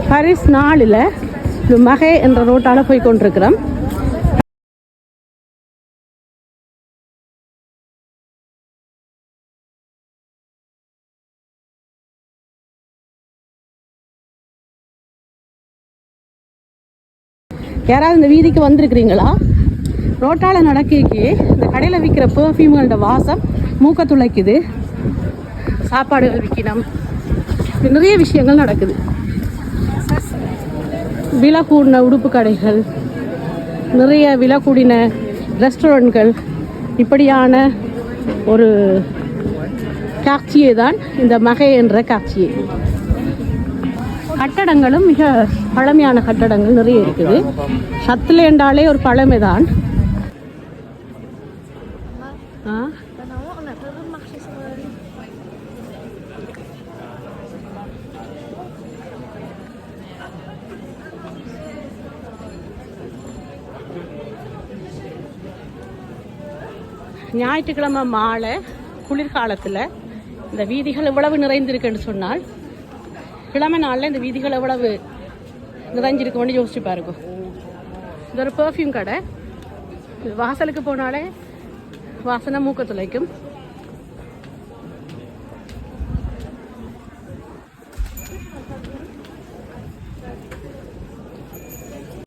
Paris 4 மகே என்ற ரோட்டால் போய் கொண்டிருக்கிறோம். யாராவது இந்த வீதிக்கு வந்திருக்கிறீங்களா? ரோட்டால் நடக்கிக்கு இந்த கடையில் விற்கிற பெர்ஃப்யூம்களோட வாசம் மூக்க துளைக்குது. சாப்பாடுகள் விற்கணும், நிறைய விஷயங்கள் நடக்குது. விலை கூடின உடுப்பு கடைகள், நிறைய விலை கூடின ரெஸ்டாரண்ட்கள், இப்படியான ஒரு காட்சியே தான் இந்த மகே என்ற காட்சியே. கட்டடங்களும் மிக பழமையான கட்டடங்கள் நிறைய இருக்குது. ஷத்லேண்டாலே ஒரு பழமை தான். ஞாயிற்றுக்கிழமை மாலை குளிர்காலத்தில் இந்த வீதிகள் எவ்வளவு நிறைந்திருக்குன்னு சொன்னால், கிழமை நாளில் இந்த வீதிகள் எவ்வளவு நிறைஞ்சிருக்கும்னு யோசிச்சு பாருங்க. இது ஒரு பெர்ஃப்யூம் கடை. வாசலுக்கு போனாலே வாசனை மூக்க துளைக்கும்.